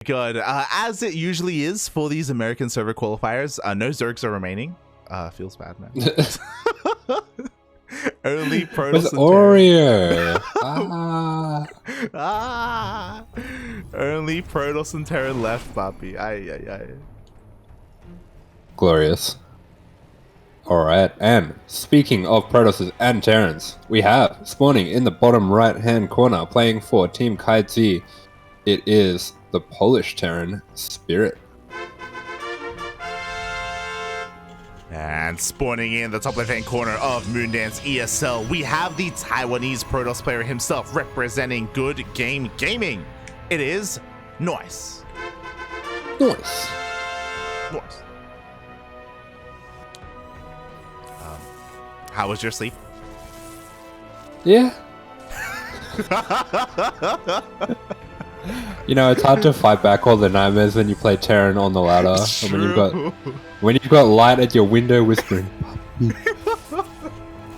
God. As it usually is for these American server qualifiers, no Zergs are remaining. Feels bad, man. Only Protoss With and Oreo. Only Protoss and Terran left, papi. Ay. Glorious. Alright, and speaking of Protosses and Terrans, we have spawning in the bottom right hand corner, playing for Team KyZ. It is the Polish Terran Spirit. And spawning in the top left-hand corner of Moondance ESL, we have the Taiwanese Protoss player himself representing Good Game Gaming. It is Noise. Nice. How was your sleep? Yeah. You know, it's hard to fight back all the nightmares when you play Terran on the ladder. And when you've got light at your window whispering, "Papi,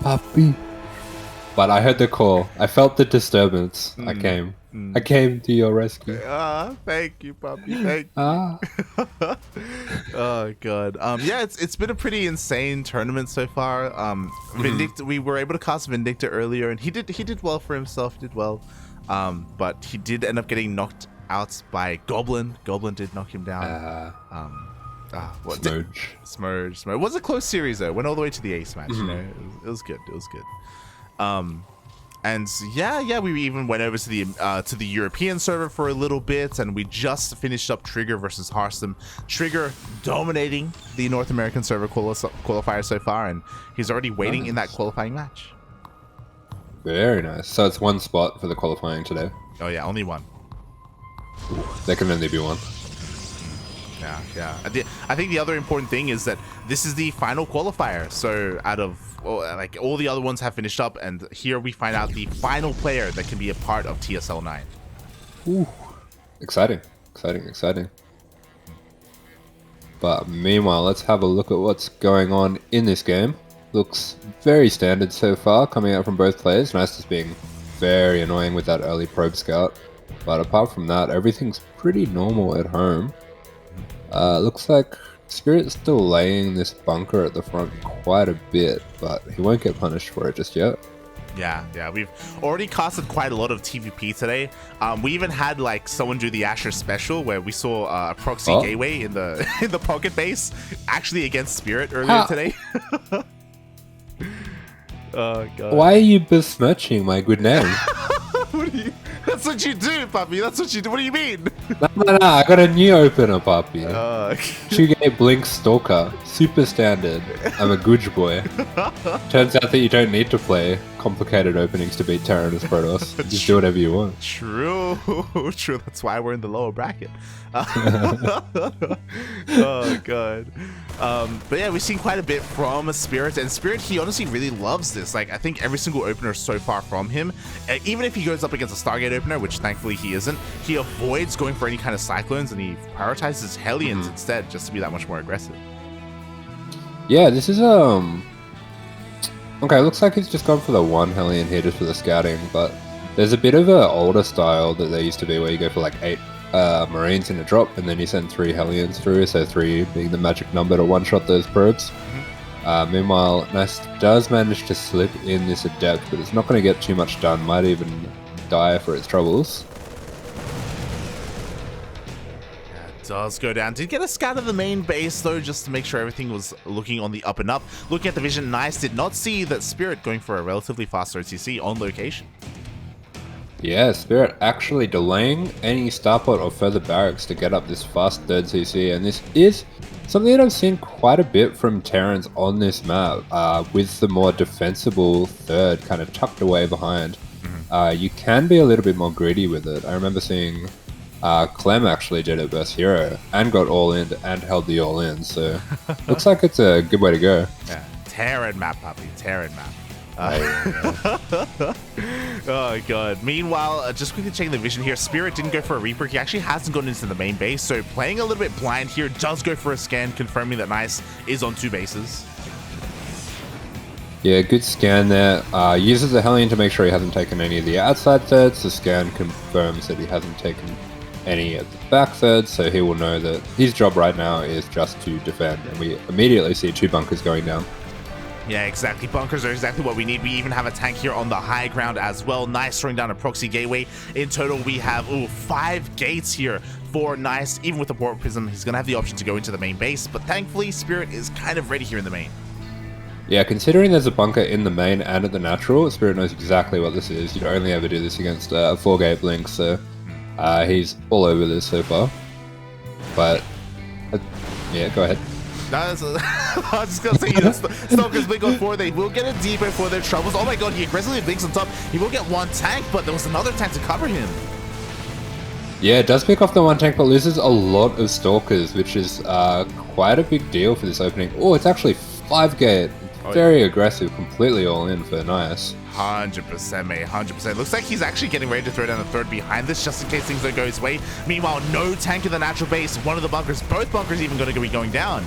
Papi." But I heard the call. I felt the disturbance. I came. I came to your rescue. Thank you, puppy. Thank you. Oh god. Yeah, it's been a pretty insane tournament so far. Vindicta, we were able to cast Vindicta earlier, and he did well for himself. He did well. But he did end up getting knocked out by Goblin. Goblin did knock him down. Smurge. It was a close series though. Went all the way to the ace match. You know, it was good. It was good. And yeah, we even went over to the European server for a little bit, and we just finished up Trigger versus Harstem. Trigger dominating the North American server qualifier so far, and he's already waiting in that qualifying match. Very nice. So it's one spot for the qualifying today. Oh yeah, only one. There can only be one. Yeah. I think the other important thing is that this is the final qualifier. So out of like all the other ones have finished up, and here we find out the final player that can be a part of TSL 9. Ooh. Exciting. But meanwhile, let's have a look at what's going on in this game. Looks very standard so far, coming out from both players. Nice being very annoying with that early probe scout. But apart from that, everything's pretty normal at home. Looks like Spirit's still laying this bunker at the front quite a bit, but he won't get punished for it just yet. Yeah, we've already casted quite a lot of TvP today. We even had like someone do the Asher special where we saw a proxy gateway in the pocket base, actually against Spirit earlier today. Oh god. Why are you besmirching my good name? That's what you do, puppy. That's what you do. What do you mean? No, I got a new opener, puppy. Okay. Chugay Blink Stalker. Super standard. I'm a gooch boy. Turns out that you don't need to play complicated openings to beat Terran as Protoss. Just do whatever you want. True. That's why we're in the lower bracket. Oh, God. But yeah, we've seen quite a bit from Spirit, and Spirit, he honestly really loves this. Like, I think every single opener so far from him, even if he goes up against a Stargate opener, which thankfully he isn't, he avoids going for any kind of Cyclones, and he prioritizes Hellions instead, just to be that much more aggressive. Yeah, this is, okay, looks like he's just gone for the one Hellion here just for the scouting, but there's a bit of an older style that there used to be where you go for like 8 Marines in a drop, and then you send 3 Hellions through, so 3 being the magic number to one-shot those probes. Meanwhile, Nest does manage to slip in this Adept, but it's not going to get too much done, might even die for its troubles. Does go down. Did get a scout of the main base though, just to make sure everything was looking on the up and up. Looking at the vision, Nice did not see that Spirit going for a relatively fast OTC on location. Yeah, Spirit actually delaying any starport or further barracks to get up this fast third CC, and this is something that I've seen quite a bit from Terrans on this map, with the more defensible third kind of tucked away behind. You can be a little bit more greedy with it. I remember seeing Clem actually did it best hero and got all in and held the all in, so looks like it's a good way to go. Yeah, Terran map, puppy, Terran map. Oh god. Meanwhile, just quickly checking the vision here, Spirit didn't go for a Reaper. He actually hasn't gone into the main base, so playing a little bit blind here, does go for a scan, confirming that Nice is on 2 bases. Yeah, good scan there. Uses the Hellion to make sure he hasn't taken any of the outside thirds. The scan confirms that he hasn't taken any of the back thirds, so he will know that his job right now is just to defend, and we immediately see 2 bunkers going down. Yeah, exactly. Bunkers are exactly what we need. We even have a tank here on the high ground as well. Nice throwing down a proxy gateway. In total, we have 5 gates here for Nice. Even with the Warp Prism, he's going to have the option to go into the main base, but thankfully, Spirit is kind of ready here in the main. Yeah, considering there's a bunker in the main and at the natural, Spirit knows exactly what this is. You'd only ever do this against a 4-gate Blink, so he's all over this so far. But, yeah, go ahead. No, I was just gonna say, Stalkers Blink on 4, they will get a deeper for their troubles. Oh my god, he aggressively blinks on top. He will get 1 tank, but there was another tank to cover him. Yeah, it does pick off the 1 tank, but loses a lot of Stalkers, which is quite a big deal for this opening. Oh, it's actually 5-gate. Very aggressive, completely all in for Nice. 100%, mate, 100%. Looks like he's actually getting ready to throw down a 3rd behind this, just in case things don't go his way. Meanwhile, no tank in the natural base. One of the bunkers, both bunkers even going to be going down.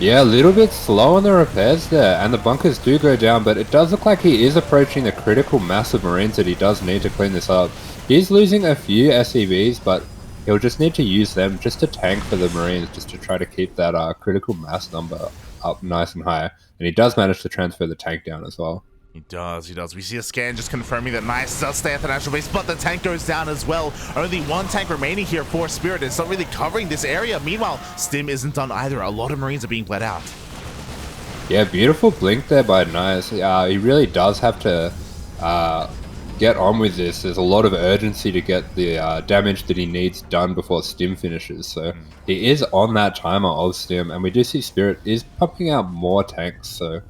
Yeah, a little bit slow on the repairs there, and the bunkers do go down, but it does look like he is approaching the critical mass of Marines that he does need to clean this up. He's losing a few SCVs, but he'll just need to use them just to tank for the Marines, just to try to keep that critical mass number up nice and high. And he does manage to transfer the tank down as well. He does. We see a scan just confirming that Nice does stay at the natural base, but the tank goes down as well. Only 1 tank remaining here for Spirit. It's not really covering this area. Meanwhile, Stim isn't done either. A lot of Marines are being bled out. Yeah, beautiful blink there by Nice. He really does have to get on with this. There's a lot of urgency to get the damage that he needs done before Stim finishes. So he is on that timer of Stim, and we do see Spirit is pumping out more tanks. So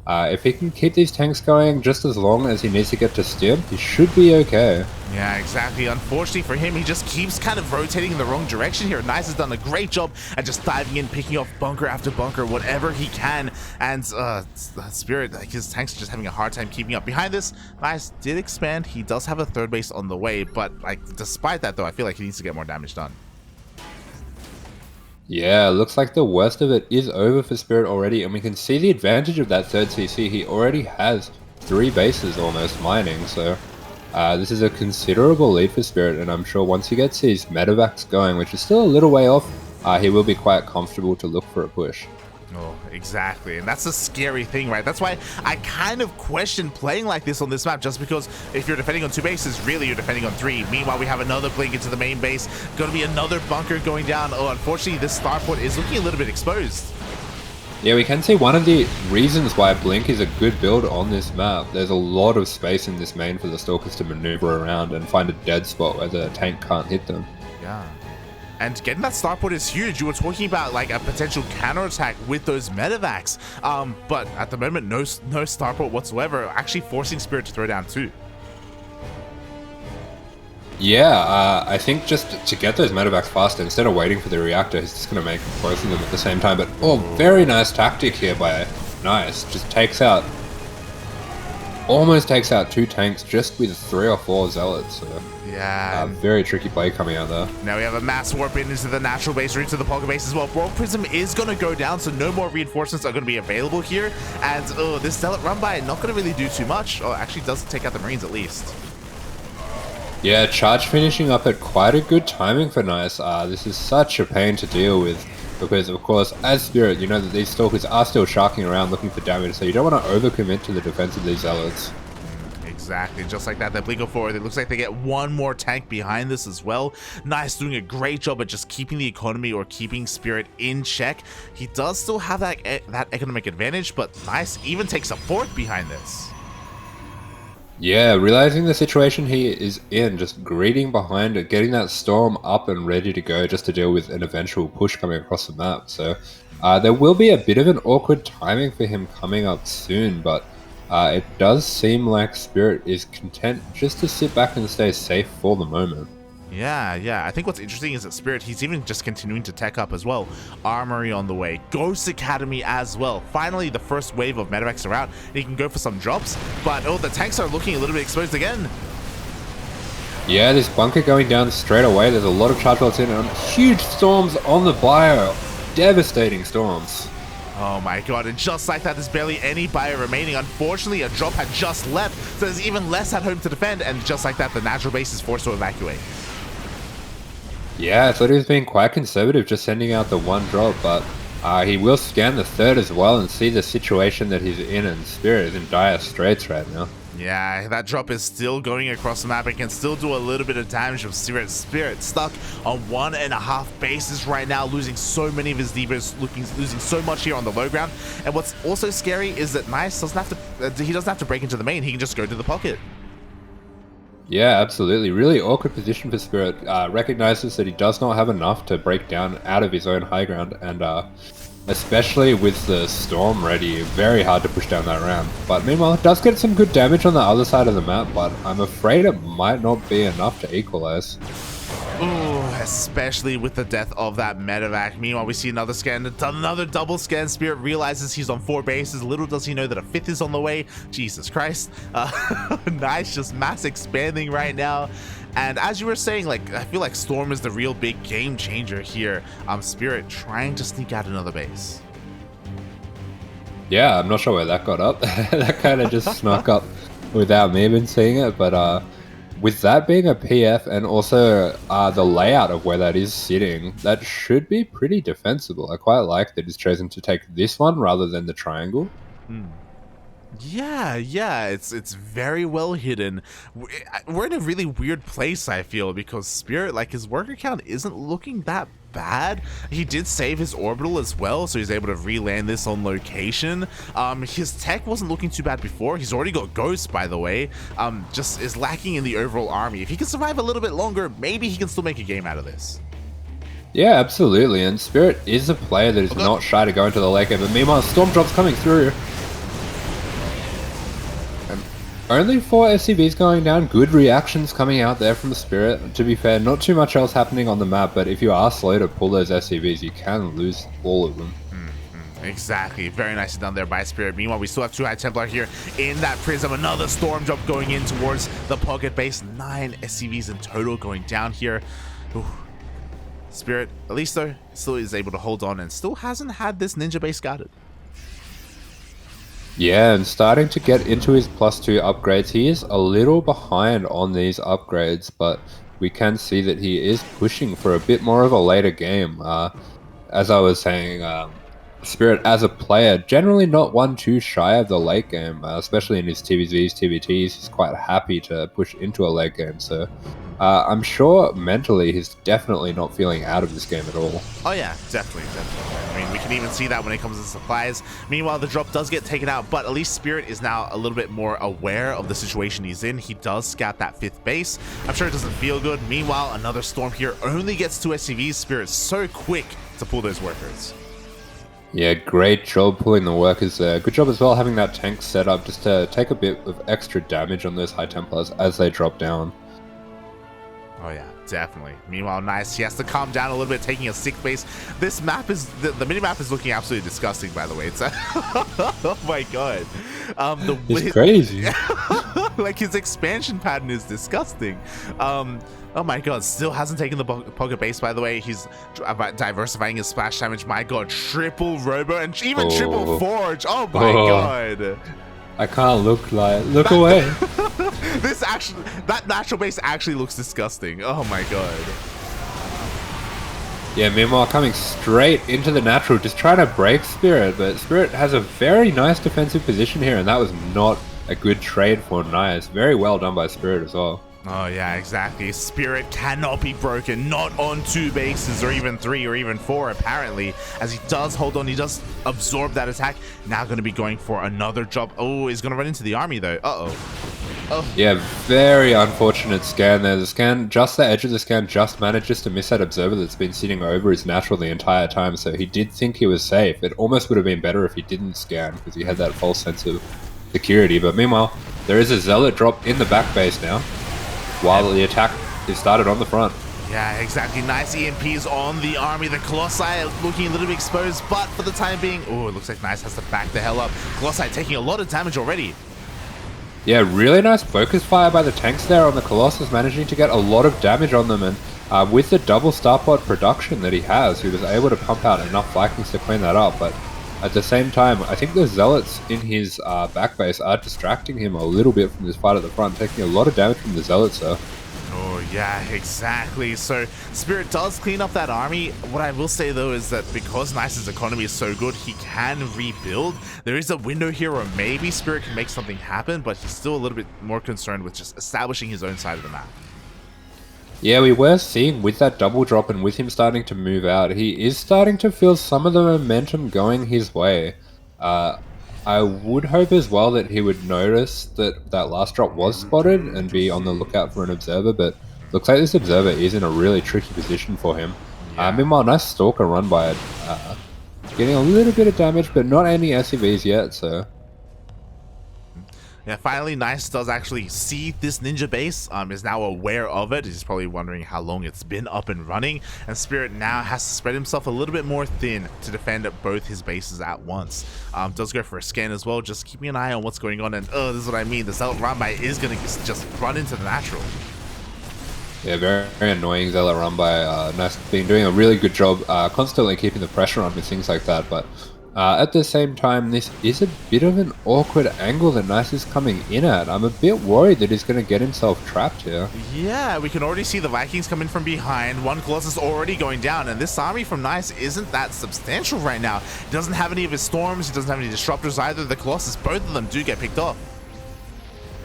if he can keep these tanks going just as long as he needs to get to Stim, he should be okay. Yeah, exactly. Unfortunately for him, he just keeps kind of rotating in the wrong direction here. Nice has done a great job at just diving in, picking off bunker after bunker, whatever he can. And Spirit, like, his tanks are just having a hard time keeping up. Behind this, Nice did expand. He does have a 3rd base on the way, but like, despite that though, I feel like he needs to get more damage done. Yeah, looks like the worst of it is over for Spirit already, and we can see the advantage of that 3rd CC. He already has 3 bases almost mining, so this is a considerable lead for Spirit, and I'm sure once he gets his medevacs going, which is still a little way off, he will be quite comfortable to look for a push. Oh, exactly. And that's a scary thing, right? That's why I kind of question playing like this on this map, just because if you're defending on 2 bases, really you're defending on 3. Meanwhile, we have another blink into the main base. Going to be another bunker going down. Oh, unfortunately, this starport is looking a little bit exposed. Yeah, we can see one of the reasons why Blink is a good build on this map. There's a lot of space in this main for the Stalkers to maneuver around and find a dead spot where the tank can't hit them. Yeah. And getting that starport is huge. You were talking about like a potential counterattack with those medevacs. But at the moment, no starport whatsoever, actually forcing Spirit to throw down 2. Yeah, I think just to get those medevacs faster, instead of waiting for the reactor, he's just going to make both of them at the same time. But, very nice tactic here by Nice. Just almost takes out 2 tanks just with 3 or 4 zealots. So, yeah. Very tricky play coming out there. Now we have a mass warp in into the natural base, route to the pocket base as well. Warp Prism is going to go down, so no more reinforcements are going to be available here. And this zealot run by not going to really do too much. Oh, actually does take out the Marines at least. Yeah, charge finishing up at quite a good timing for Nice. This is such a pain to deal with because, of course, as Spirit, you know that these Stalkers are still sharking around looking for damage, so you don't want to overcommit to the defense of these Zealots. Exactly, just like that, they blink forward. It looks like they get 1 more tank behind this as well. Nice doing a great job at just keeping the economy or keeping Spirit in check. He does still have that economic advantage, but Nice even takes a 4th behind this. Yeah, realizing the situation he is in, just greeting behind it, getting that storm up and ready to go just to deal with an eventual push coming across the map. So there will be a bit of an awkward timing for him coming up soon, but it does seem like Spirit is content just to sit back and stay safe for the moment. Yeah. I think what's interesting is that Spirit, he's even just continuing to tech up as well. Armory on the way. Ghost Academy as well. Finally, the first wave of medevacs are out. And he can go for some drops. But, the tanks are looking a little bit exposed again. Yeah, this bunker going down straight away. There's a lot of charge lots in and huge storms on the bio. Devastating storms. Oh my god, and just like that, there's barely any bio remaining. Unfortunately, a drop had just left, so there's even less at home to defend, and just like that, the natural base is forced to evacuate. Yeah, I thought he was being quite conservative, just sending out the one drop, but he will scan the third as well and see the situation that he's in, and Spirit is in dire straits right now. Yeah, that drop is still going across the map and can still do a little bit of damage of Spirit. Spirit stuck on 1.5 bases right now, losing so many of his divas, losing so much here on the low ground. And what's also scary is that Nice doesn't have to, he doesn't have to break into the main. He can just go to the pocket. Yeah, absolutely. Really awkward position for Spirit. Recognizes that he does not have enough to break down out of his own high ground, and especially with the Storm ready, very hard to push down that ramp. But meanwhile, it does get some good damage on the other side of the map, but I'm afraid it might not be enough to equalize. Ooh, especially with the death of that medevac. Meanwhile, we see another scan, another double scan. Spirit realizes he's on 4 bases. Little does he know that a 5th is on the way. Jesus Christ. Nice, just mass expanding right now. And as you were saying, like, I feel like Storm is the real big game changer here. Spirit trying to sneak out another base. Yeah, I'm not sure where that got up. That kind of just snuck up without me even seeing it, but with that being a PF and also the layout of where that is sitting, that should be pretty defensible. I quite like that he's chosen to take this one rather than the triangle. Yeah, it's very well hidden. We're in a really weird place, I feel, because Spirit, like, his worker count isn't looking that bad. He did save his orbital as well, so he's able to re-land this on location. His tech wasn't looking too bad before. He's already got Ghost, by the way. Just is lacking in the overall army. If he can survive a little bit longer, maybe he can still make a game out of this. Yeah, absolutely, and Spirit is a player that is not shy to go into the late game, but meanwhile, Storm Drop's coming through. Only 4 SCVs going down, good reactions coming out there from the Spirit. To be fair, not too much else happening on the map, but if you are slow to pull those SCVs, you can lose all of them. Exactly, very nicely done there by Spirit. Meanwhile, we still have 2 High Templar here in that Prism. Another Storm Drop going in towards the pocket base. 9 SCVs in total going down here. Ooh. Spirit, at least though, still is able to hold on and still hasn't had this ninja base guarded. Yeah, and starting to get into his +2 upgrades. He is a little behind on these upgrades, but we can see that he is pushing for a bit more of a later game. As I was saying, Spirit as a player, generally not one too shy of the late game, especially in his TVZs, TVTs. He's quite happy to push into a late game, so I'm sure mentally he's definitely not feeling out of this game at all. Oh yeah, definitely. I mean, we can even see that when it comes to supplies. Meanwhile, the drop does get taken out, but at least Spirit is now a little bit more aware of the situation he's in. He does scout that 5th base. I'm sure it doesn't feel good. Meanwhile, another Storm here only gets 2 SCVs. Spirit's so quick to pull those workers. Yeah, great job pulling the workers there. Good job as well having that tank set up just to take a bit of extra damage on those High Templars as they drop down. Oh yeah, definitely. Meanwhile, Nice, he has to calm down a little bit, taking a 6th base. This map is, the mini-map is looking absolutely disgusting, by the way. It's oh my god. It's crazy. Like, his expansion pattern is disgusting. Oh my god, still hasn't taken the pocket base, by the way. He's diversifying his splash damage. My god, triple Robo and even triple Forge. Oh my god. I can't look away. That natural base actually looks disgusting. Oh my god. Yeah, meanwhile coming straight into the natural, just trying to break Spirit, but Spirit has a very nice defensive position here, and that was not a good trade for Nice. Very well done by Spirit as well. Oh yeah, exactly. Spirit cannot be broken, not on 2 bases or even 3 or even 4 apparently, as he does hold on. He does absorb that attack. Now going to be going for another job. Oh, he's going to run into the army though. Oh. Yeah, very unfortunate scan there. The scan, just the edge of the scan, just manages to miss that observer that's been sitting over his natural the entire time, so he did think he was safe. It almost would have been better if he didn't scan, because he had that false sense of security. But meanwhile, there is a Zealot drop in the back base now, while the attack is started on the front. Yeah, exactly. Nice EMPs on the army. The Colossi looking a little bit exposed, but for the time being, oh, it looks like Nice has to back the hell up. Colossi taking a lot of damage already. Yeah, really nice focus fire by the tanks there on the Colossus, managing to get a lot of damage on them, and with the double starpod production that he has, he was able to pump out enough Vikings to clean that up. But at the same time, I think the Zealots in his back base are distracting him a little bit from this fight at the front, taking a lot of damage from the Zealots there. Oh yeah, exactly. So Spirit does clean up that army. What I will say though is that because Nice's economy is so good, he can rebuild. There is a window here where maybe Spirit can make something happen, but he's still a little bit more concerned with just establishing his own side of the map. Yeah, we were seeing with that double drop and with him starting to move out, he is starting to feel some of the momentum going his way. I would hope as well that he would notice that that last drop was spotted and be on the lookout for an observer, but looks like this observer is in a really tricky position for him. Yeah. Meanwhile, nice stalker run by it. Getting a little bit of damage, but not any SCVs yet, so... Yeah, finally, Nice does actually see this ninja base, is now aware of it. He's probably wondering how long it's been up and running, and Spirit now has to spread himself a little bit more thin to defend both his bases at once. Does go for a scan as well, just keeping an eye on what's going on, and this is what I mean, the Zealot Rambai is going to just run into the natural. Yeah, very, very annoying Zealot run by. Nice been doing a really good job constantly keeping the pressure on with things like that, but at the same time, this is a bit of an awkward angle that Nice is coming in at. I'm a bit worried that he's going to get himself trapped here. Yeah, we can already see the Vikings coming from behind. One Colossus already going down, and this army from Nice isn't that substantial right now. He doesn't have any of his storms, he doesn't have any disruptors either. The Colossus, both of them do get picked off.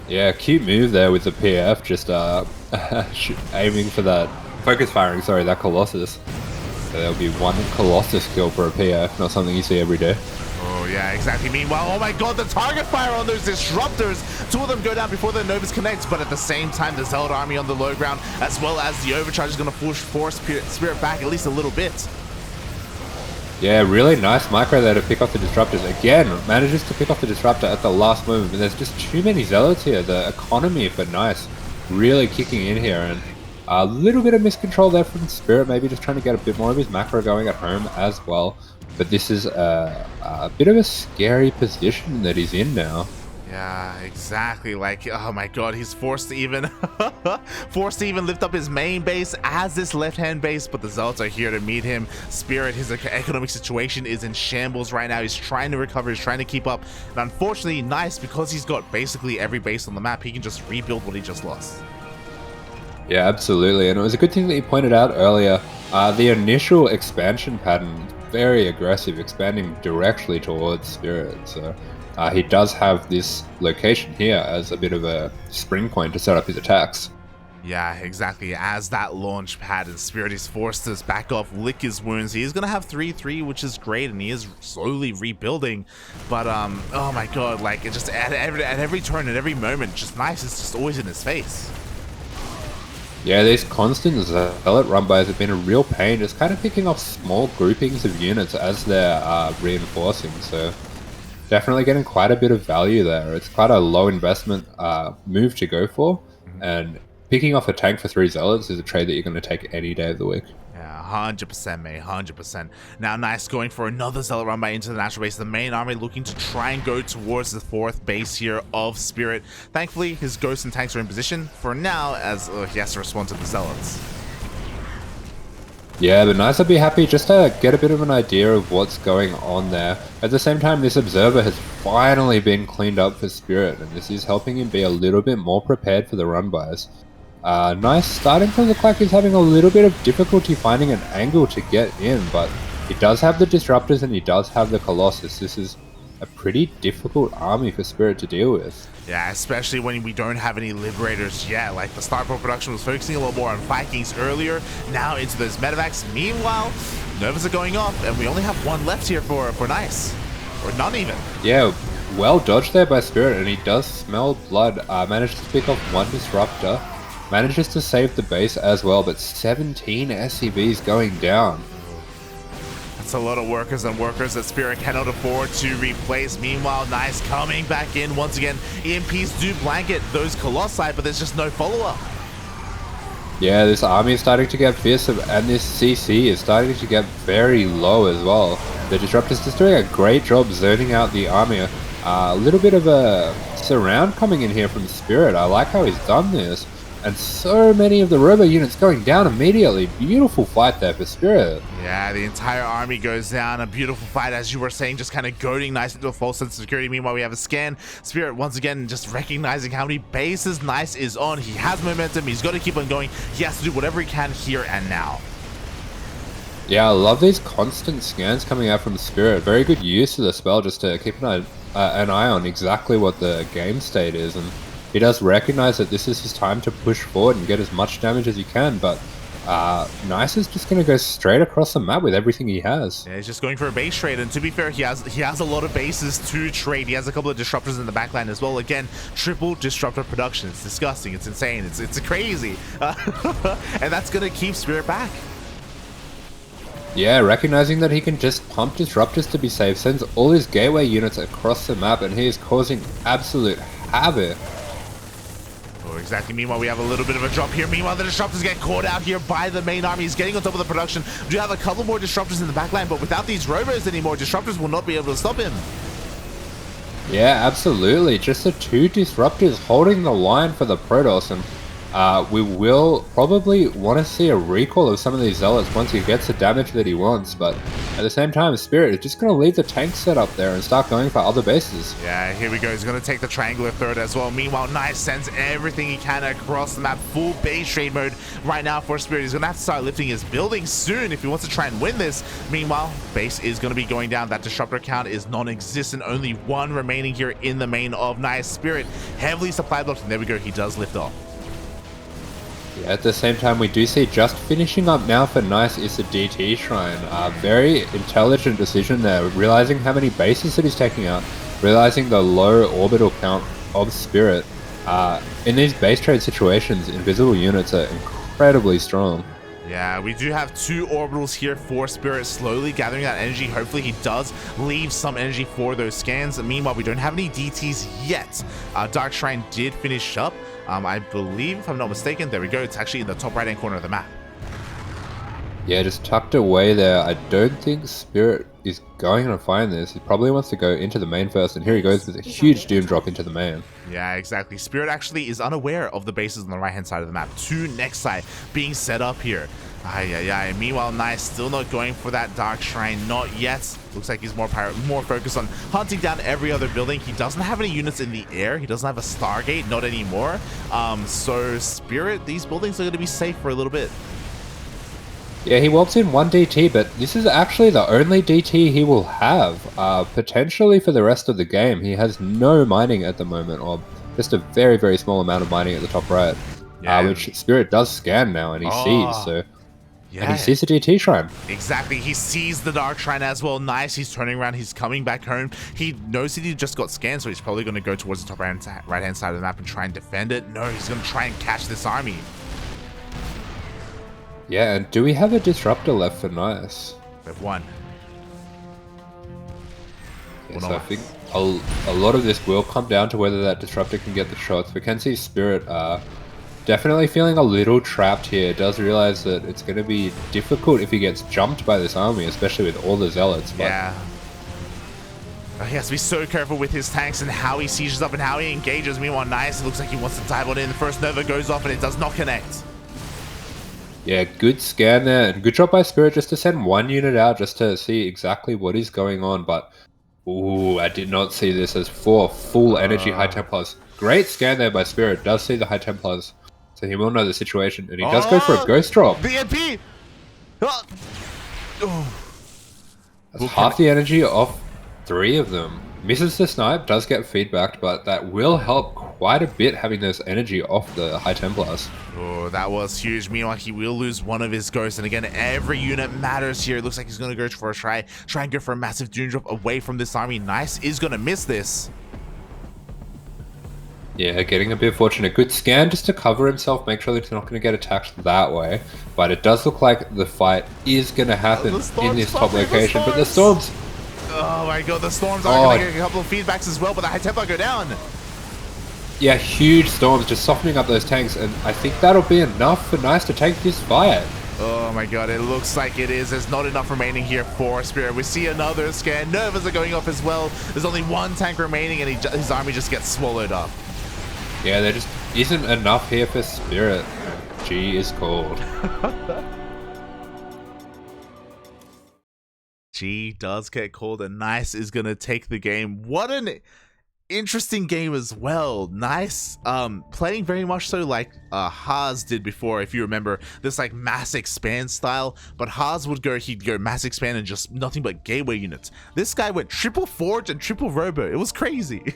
Yeah, cute move there with the PF, just aiming for that, focus firing, sorry, that Colossus. So there'll be one Colossus kill for a PF, not something you see every day. Oh yeah, exactly. Meanwhile, oh my god, the target fire on those disruptors. Two of them go down before the Novas connect, but at the same time, the Zealot army on the low ground, as well as the overcharge is going to force Spirit back at least a little bit. Yeah, really nice micro there to pick off the disruptors. Again, manages to pick off the disruptor at the last moment, but there's just too many Zealots here. The economy for Nice really kicking in here, and a little bit of miscontrol there from Spirit, maybe just trying to get a bit more of his macro going at home as well. But this is a bit of a scary position that he's in now. Yeah, exactly. Like, oh my god, he's forced to even lift up his main base as this left-hand base, but the Zealots are here to meet him. Spirit, his economic situation is in shambles right now. He's trying to recover, he's trying to keep up, and unfortunately, Nice, because he's got basically every base on the map, he can just rebuild what he just lost. Yeah, absolutely, and it was a good thing that you pointed out earlier. The initial expansion pattern, very aggressive, expanding directly towards Spirit, so he does have this location here as a bit of a spring point to set up his attacks. Yeah, exactly. As that launch pad, and Spirit is forced to back off, lick his wounds. He is going to have 3-3, which is great, and he is slowly rebuilding. But, oh my god, like, it just at every turn, at every moment, just Nice is just always in his face. Yeah, these constant Zealot run-bys have been a real pain, just kind of picking off small groupings of units as they're reinforcing, so definitely getting quite a bit of value there. It's quite a low investment move to go for, and picking off a tank for 3 Zealots is a trade that you're going to take any day of the week. Yeah, 100%, mate, 100%. Now, Nice going for another Zealot run by into the natural base. The main army looking to try and go towards the 4th base here of Spirit. Thankfully, his ghosts and tanks are in position for now, as he has to respond to the Zealots. Yeah, but Nice, I'd be happy just to get a bit of an idea of what's going on there. At the same time, this Observer has finally been cleaned up for Spirit, and this is helping him be a little bit more prepared for the run-bys. Nice starting to look like he's having a little bit of difficulty finding an angle to get in, but he does have the Disruptors and he does have the Colossus. This is a pretty difficult army for Spirit to deal with. Yeah, especially when we don't have any Liberators yet. Like, the StarPro production was focusing a lot more on Vikings earlier, now into those medevacs. Meanwhile, Novas are going off, and we only have one left here for Nice. Or none even. Yeah, well dodged there by Spirit, and he does smell blood. Managed to pick off one Disruptor. Manages to save the base as well, but 17 SCVs going down. That's a lot of workers and workers that Spirit cannot afford to replace. Meanwhile, Nice coming back in once again. EMPs do blanket those Colossi, but there's just no follow-up. Yeah, this army is starting to get fearsome, and this CC is starting to get very low as well. The Disruptor's just doing a great job zoning out the army. A little bit of a surround coming in here from Spirit. I like how he's done this. and so many of the robo units going down immediately. Beautiful fight there for Spirit. Yeah, the entire army goes down. A beautiful fight, as you were saying, just kind of goading Nice into a false sense of security. Meanwhile, we have a scan. Spirit, once again, just recognizing how many bases Nice is on. He has momentum. He's got to keep on going. He has to do whatever he can here and now. Yeah, I love these constant scans coming out from Spirit. Very good use of the spell just to keep an eye on exactly what the game state is. And he does recognize that this is his time to push forward and get as much damage as he can. But Nice is just going to go straight across the map with everything he has. Yeah, he's just going for a base trade, and to be fair, he has a lot of bases to trade. He has a couple of disruptors in the backline as well. Again, triple disruptor production. It's disgusting. It's insane. It's crazy, and that's going to keep Spirit back. Yeah, recognizing that he can just pump disruptors to be safe, sends all his gateway units across the map, and he is causing absolute havoc. Oh, exactly. Meanwhile, we have a little bit of a drop here. Meanwhile, the disruptors get caught out here by the main army. He's getting on top of the production. We do have a couple more disruptors in the backline, but without these robos anymore, disruptors will not be able to stop him. Yeah, absolutely. Just the 2 disruptors holding the line for the Protoss, and we will probably want to see a recall of some of these zealots once he gets the damage that he wants, but at the same time, Spirit is just going to leave the tank set up there and start going for other bases. Yeah, here we go. He's going to take the triangular third as well. Meanwhile, Nice sends everything he can across the map. Full base trade mode right now for Spirit. He's going to have to start lifting his building soon if he wants to try and win this. Meanwhile, base is going to be going down. That disruptor count is non-existent. Only 1 remaining here in the main of Nice. Spirit heavily supply blocked, and there we go. He does lift off. Yeah, at the same time, we do see just finishing up now for Nice is the DT Shrine. Very intelligent decision there, realizing how many bases that he's taking out, realizing the low orbital count of Spirit. In these base trade situations, invisible units are incredibly strong. Yeah, we do have 2 orbitals here for Spirit, slowly gathering that energy. Hopefully he does leave some energy for those scans. Meanwhile, we don't have any DTs yet. Dark Shrine did finish up. I believe, if I'm not mistaken, there we go. It's actually in the top right-hand corner of the map. Yeah, just tucked away there. I don't think Spirit is going to find this. He probably wants to go into the main first, and here he goes with a huge Doom drop into the main. Yeah, exactly. Spirit actually is unaware of the bases on the right-hand side of the map. 2 next side being set up here. Meanwhile, Nice still not going for that Dark Shrine. Not yet. Looks like he's more focused on hunting down every other building. He doesn't have any units in the air. He doesn't have a Stargate. Not anymore. So Spirit, these buildings are going to be safe for a little bit. Yeah, he walks in 1 DT, but this is actually the only DT he will have, potentially for the rest of the game. He has no mining at the moment, or just a very, very small amount of mining at the top right, which Spirit does scan now, and he sees, so... Yeah. And he sees the DT Shrine. Exactly. He sees the Dark Shrine as well. Nice. He's turning around. He's coming back home. He knows that he just got scanned, so he's probably going to go towards the top right-hand side of the map and try and defend it. No, he's going to try and catch this army. Yeah, and do we have a disruptor left for Nice? We have 1. Yeah, so I think a lot of this will come down to whether that disruptor can get the shots. We can see Spirit definitely feeling a little trapped here. Does realize that it's going to be difficult if he gets jumped by this army, especially with all the zealots. But yeah. He has to be so careful with his tanks and how he sieges up and how he engages. Meanwhile, Nice, it looks like he wants to dive on in. The first Nova goes off and it does not connect. Yeah, good scan there, and good job by Spirit just to send 1 unit out just to see exactly what is going on. But, ooh, I did not see this as 4 full energy High Templars. Great scan there by Spirit, does see the High Templars. So he will know the situation, and he does go for a Ghost Drop. BMP! That's half the energy off 3 of them. Misses the snipe, does get feedbacked, but that will help quite a bit having this energy off the High Templars. Oh, that was huge. Meanwhile, he will lose 1 of his ghosts, and again, every unit matters here. It looks like he's going to go for a try and go for a massive Doom Drop away from this army. Nice is going to miss this. Yeah, getting a bit fortunate. Good scan just to cover himself, make sure that he's not going to get attacked that way. But it does look like the fight is going to happen in this top location. But the storms... Oh my god, the storms are going to get a couple of feedbacks as well, but the High Templar go down. Yeah, huge storms just softening up those tanks, and I think that'll be enough for Nice to take this fight. Oh my god, it looks like it is. There's not enough remaining here for Spirit. We see another scan. Novas are going off as well. There's only 1 tank remaining, and his army just gets swallowed up. Yeah, they're just isn't enough here for Spirit. G is called. G does get called, and Nice is gonna take the game. What an interesting game as well. Nice playing very much so like Haas did before, if you remember, this like mass expand style, but Haas would go, he'd go mass expand and just nothing but gateway units. This guy went triple forge and triple robo. It was crazy.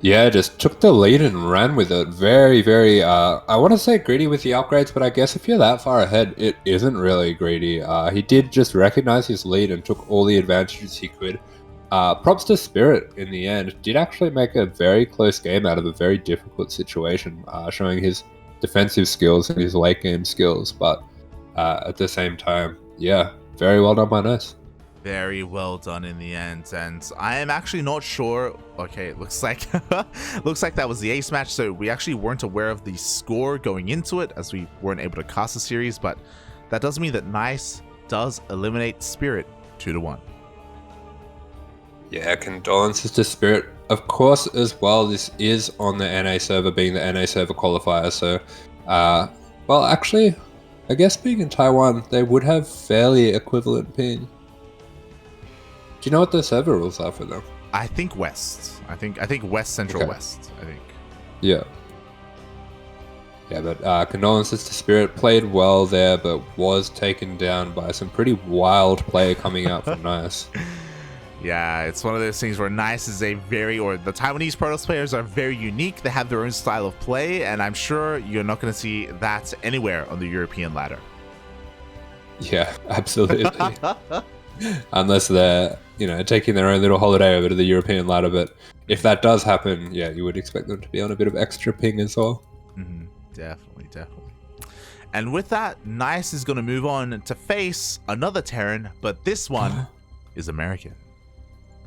Yeah, just took the lead and ran with it. Very, very, I want to say greedy with the upgrades, but I guess if you're that far ahead, it isn't really greedy. He did just recognize his lead and took all the advantages he could. Props to Spirit in the end. Did actually make a very close game out of a very difficult situation, showing his defensive skills and his late game skills, but at the same time, yeah, very well done by Nice. Very well done in the end, and I am actually not sure. Okay, it looks like looks like that was the ace match, so we actually weren't aware of the score going into it as we weren't able to cast the series, but that does mean that Nice does eliminate Spirit 2-1. Yeah, condolences to Spirit. Of course, as well, this is on the NA server, being the NA server qualifier, so well, actually, I guess being in Taiwan, they would have fairly equivalent ping. Do you know what the server rules are for them? I think West. I think West Central Okay. West. I think. Yeah. Yeah, but condolences to Spirit. Played well there, but was taken down by some pretty wild play coming out from Nice. Yeah, it's one of those things where Nice is the Taiwanese Protoss players are very unique. They have their own style of play, and I'm sure you're not going to see that anywhere on the European ladder. Yeah, absolutely. Unless they're, taking their own little holiday over to the European ladder. But if that does happen, yeah, you would expect them to be on a bit of extra ping as well. Mm-hmm. Definitely. And with that, Nice is going to move on to face another Terran, but this one is American.